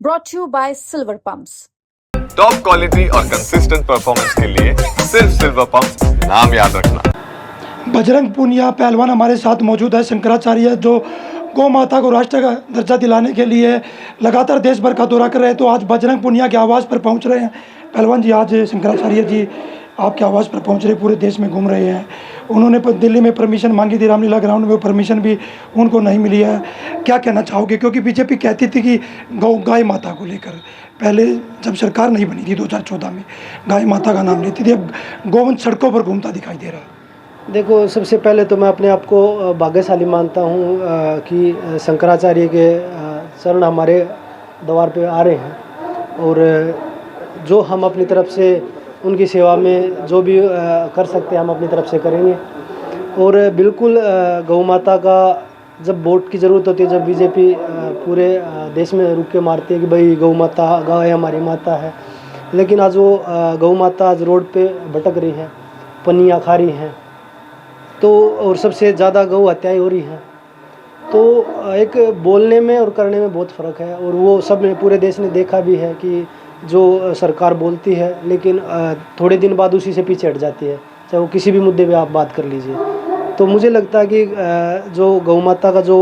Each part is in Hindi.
brought to you by Silver Pumps. Top quality और कंसिस्टेंट परफॉर्मेंस के लिए सिर्फ सिल्वर पंप्स, नाम याद रखना। बजरंग पूनिया पहलवान हमारे साथ मौजूद है। शंकराचार्य जो गौ माता को राष्ट्र का दर्जा दिलाने के लिए लगातार देश भर का दौरा कर रहे हैं, तो आज बजरंग पूनिया के आवास पर पहुंच रहे हैं। पहलवान जी, आज शंकराचार्य जी आपके आवास पर पहुंच रहे, पूरे देश में घूम रहे हैं। उन्होंने दिल्ली में परमिशन मांगी थी, रामलीला ग्राउंड में, वो परमिशन भी उनको नहीं मिली है। क्या कहना चाहोगे? क्योंकि बीजेपी कहती थी कि गाय माता को लेकर पहले जब सरकार नहीं बनी थी 2014 में, गाय माता का नाम लेती थी, अब गोवंश सड़कों पर घूमता दिखाई दे रहा है। देखो, सबसे पहले तो मैं अपने आप को भाग्यशाली मानता हूँ कि शंकराचार्य के चरण हमारे द्वार पे आ रहे हैं, और जो हम अपनी तरफ से उनकी सेवा में जो भी कर सकते हैं हम अपनी तरफ से करेंगे। और बिल्कुल गौ माता का जब वोट की ज़रूरत होती है, जब बीजेपी पूरे देश में रुक के मारती है कि भाई गौ माता, गाय हमारी माता है, लेकिन आज वो गौ माता आज रोड पे भटक रही है, पनियाँ खा रही हैं, तो और सबसे ज़्यादा गौ हत्याएँ हो रही हैं। तो एक बोलने में और करने में बहुत फ़र्क है, और वो सब ने पूरे देश ने देखा भी है कि जो सरकार बोलती है लेकिन थोड़े दिन बाद उसी से पीछे हट जाती है, चाहे वो किसी भी मुद्दे पे आप बात कर लीजिए। तो मुझे लगता है कि जो गौ माता का जो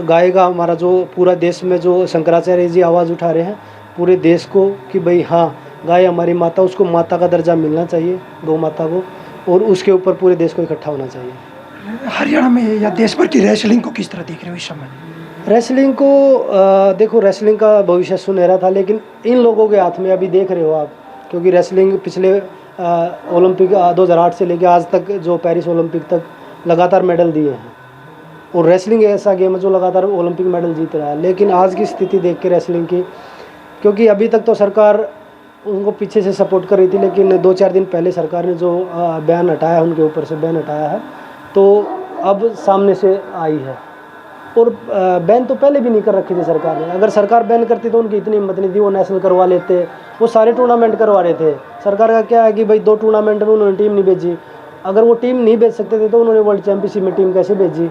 गाय का हमारा जो पूरा देश में जो शंकराचार्य जी आवाज़ उठा रहे हैं पूरे देश को कि भाई हाँ, गाय हमारी माता, उसको माता का दर्जा मिलना चाहिए गौ माता को, और उसके ऊपर पूरे देश को इकट्ठा होना चाहिए। हरियाणा में या देश भर की रेसलिंग को किस तरह देख रहे हो इस समय? रेसलिंग को देखो, रेसलिंग का भविष्य सुनहरा था, लेकिन इन लोगों के हाथ में अभी देख रहे हो आप, क्योंकि रेसलिंग पिछले ओलंपिक 2008 से लेकर आज तक जो पेरिस ओलंपिक तक लगातार मेडल दिए हैं, और रेसलिंग ऐसा गेम है जो लगातार ओलंपिक मेडल जीत रहा है। लेकिन आज की स्थिति देख के रेसलिंग की, क्योंकि अभी तक तो सरकार उनको पीछे से सपोर्ट कर रही थी, लेकिन 2-4 दिन पहले सरकार ने जो बैन हटाया, उनके ऊपर से बैन हटाया है, तो अब सामने से आई है। और बैन तो पहले भी नहीं कर रखी थी सरकार ने। अगर सरकार बैन करती तो उनकी इतनी हिम्मत नहीं थी, वो नेशनल करवा लेते, वो सारे टूर्नामेंट करवा रहे थे। सरकार का क्या है कि भाई 2 टूर्नामेंट में उन्होंने टीम नहीं भेजी। अगर वो टीम नहीं भेज सकते थे तो उन्होंने वर्ल्ड चैंपियनशिप में टीम कैसे भेजी,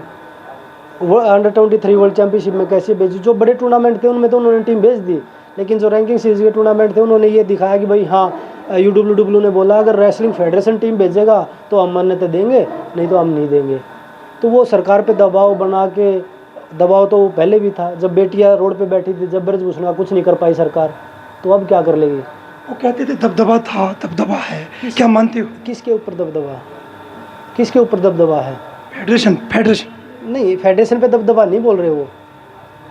वो अंडर-23 वर्ल्ड चैंपियनशिप में कैसे भेजी? जो बड़े टूर्नामेंट थे उनमें तो उन्होंने टीम भेज दी, लेकिन जो रैंकिंग सीरीज के टूर्नामेंट थे उन्होंने ये दिखाया कि भाई हाँ, UWW ने बोला अगर रेसलिंग फेडरेशन टीम भेजेगा तो हम मान्यता देंगे, नहीं तो हम नहीं देंगे। तो वो सरकार पे दबाव बना के, दबाव तो पहले भी था, जब बेटियां रोड पे बैठी थी, जब ब्रजभूषण का कुछ नहीं कर पाई सरकार, तो अब क्या कर लेगी? वो कहते थे दबदबा था, दबदबा है, क्या मानते हो? किसके ऊपर दबदबा? किसके ऊपर दबदबा है? फेडरेशन नहीं, फेडरेशन पे दबदबा नहीं बोल रहे वो।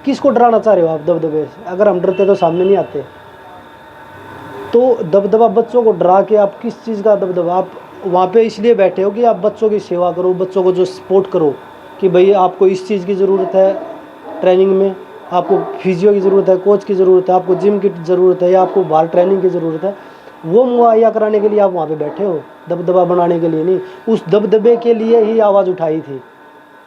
किसको डराना चाह रहे हो आप दबदबे से? अगर हम डरते तो सामने नहीं आते। तो दबदबा बच्चों को डरा के, आप किस चीज़ का दबदबा? आप वहाँ पे इसलिए बैठे हो कि आप बच्चों की सेवा करो, बच्चों को जो सपोर्ट करो कि भाई आपको इस चीज़ की ज़रूरत है, ट्रेनिंग में आपको फिजियो की ज़रूरत है, कोच की ज़रूरत है, आपको जिम की ज़रूरत है, या आपको बाहर ट्रेनिंग की ज़रूरत है, वो मुहैया कराने के लिए आप वहाँ पे बैठे हो, दबदबा बनाने के लिए नहीं। उस दबदबे के लिए ही आवाज़ उठाई थी,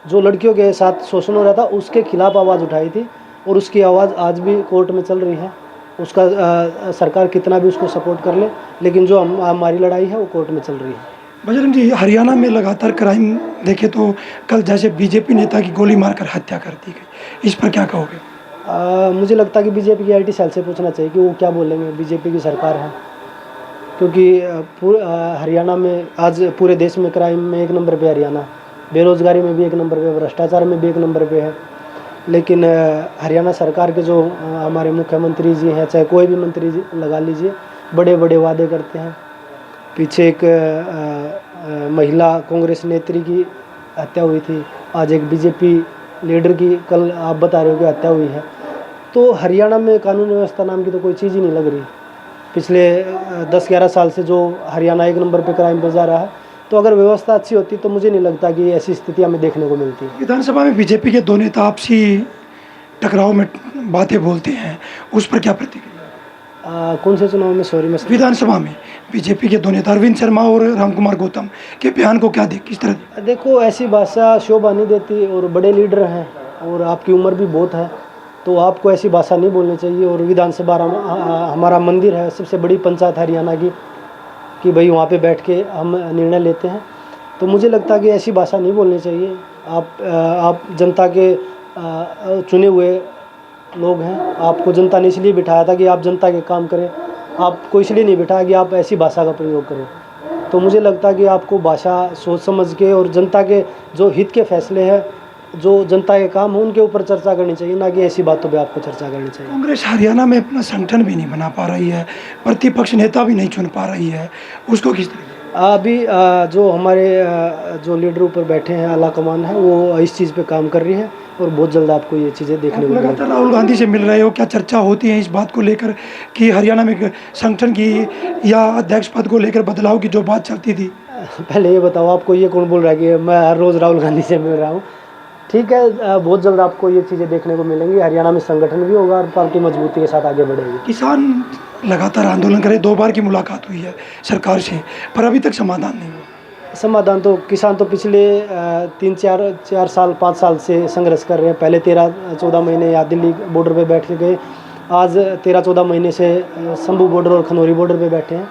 जो लड़कियों के साथ शोषण हो रहा था उसके खिलाफ आवाज़ उठाई थी, और उसकी आवाज़ आज भी कोर्ट में चल रही है। उसका सरकार कितना भी उसको सपोर्ट कर ले, लेकिन जो हमारी लड़ाई है वो कोर्ट में चल रही है। बजरंग जी, हरियाणा में लगातार क्राइम देखे तो कल जैसे बीजेपी नेता की गोली मारकर हत्या कर दी गई, इस पर क्या कहोगे? मुझे लगता है कि बीजेपी की IT सेल से पूछना चाहिए कि वो क्या बोलेंगे। बीजेपी की सरकार है, क्योंकि हरियाणा में आज पूरे देश में क्राइम में 1 नंबर पे हरियाणा, बेरोज़गारी में भी 1 नंबर पे, भ्रष्टाचार में भी 1 नंबर पे है। लेकिन हरियाणा सरकार के जो हमारे मुख्यमंत्री जी हैं, चाहे कोई भी मंत्री जी लगा लीजिए, बड़े बड़े वादे करते हैं। पीछे एक महिला कांग्रेस नेत्री की हत्या हुई थी, आज एक बीजेपी लीडर की कल आप बता रहे हो कि हत्या हुई है। तो हरियाणा में कानून व्यवस्था नाम की तो कोई चीज़ ही नहीं लग रही। पिछले 10-11 साल से जो हरियाणा 1 नंबर पे क्राइम पे जा रहा है, तो अगर व्यवस्था अच्छी होती तो मुझे नहीं लगता कि ऐसी स्थिति हमें देखने को मिलती। विधानसभा में बीजेपी के 2 नेता आपसी टकराव में बातें बोलते हैं, उस पर क्या प्रतिक्रिया? कौन से चुनाव में? सॉरी, मैं विधानसभा में बीजेपी के 2 नेता अरविंद शर्मा और रामकुमार गौतम के बयान को क्या किस तरह? देखो, ऐसी भाषा शोभा नहीं देती, और बड़े लीडर हैं और आपकी उम्र भी बहुत है, तो आपको ऐसी भाषा नहीं बोलनी चाहिए। और विधानसभा हमारा मंदिर है, सबसे बड़ी पंचायत हरियाणा की, कि भाई वहाँ पे बैठ के हम निर्णय लेते हैं। तो मुझे लगता है कि ऐसी भाषा नहीं बोलनी चाहिए। आप जनता के चुने हुए लोग हैं, आपको जनता ने इसलिए बिठाया था कि आप जनता के काम करें, आपको इसलिए नहीं बिठाया कि आप ऐसी भाषा का प्रयोग करें। तो मुझे लगता है कि आपको भाषा सोच समझ के और जनता के जो हित के फैसले हैं, जो जनता के काम हो, उनके ऊपर चर्चा करनी चाहिए, ना कि ऐसी बातों पे आपको चर्चा करनी चाहिए। कांग्रेस हरियाणा में अपना संगठन भी नहीं बना पा रही है, प्रतिपक्ष नेता भी नहीं चुन पा रही है, उसको किस तरह? अभी जो हमारे जो लीडर ऊपर बैठे हैं, आला कमान है, वो इस चीज़ पे काम कर रही है और बहुत जल्द आपको ये चीज़ें देखने को लगातार मिलेंगी। राहुल गांधी से मिल रहे हो, क्या चर्चा होती है इस बात को लेकर कि हरियाणा में संगठन की या अध्यक्ष पद को लेकर बदलाव की जो बात चलती थी? पहले ये बताओ, आपको ये कौन बोल रहा है कि मैं हर रोज़ राहुल गांधी से मिल रहा हूँ? ठीक है, बहुत जल्द आपको ये चीज़ें देखने को मिलेंगी। हरियाणा में संगठन भी होगा और पार्टी मजबूती के साथ आगे बढ़ेगी। किसान लगातार आंदोलन करे, 2 बार की मुलाकात हुई है सरकार से, पर अभी तक समाधान नहीं हुआ। समाधान तो किसान तो पिछले 3-4 साल 5 साल से संघर्ष कर रहे हैं। पहले 13-14 महीने यहाँ दिल्ली बॉर्डर पे बैठ के गए, आज 13-14 महीने से शंभू बॉर्डर और खनौरी बॉर्डर पे बैठे हैं।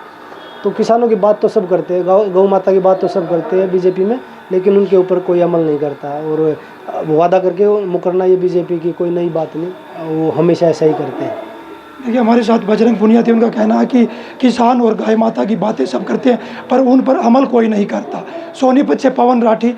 तो किसानों की बात तो सब करते हैं, गौ माता की बात तो सब करते हैं बीजेपी में, लेकिन उनके ऊपर कोई अमल नहीं करता। और वादा करके मुकरना ये बीजेपी की कोई नई बात नहीं, वो हमेशा ऐसा ही करते हैं। देखिए, हमारे साथ बजरंग पुनिया थे, उनका कहना है कि किसान और गाय माता की बातें सब करते हैं पर उन पर अमल कोई नहीं करता। सोनीपत से पवन राठी।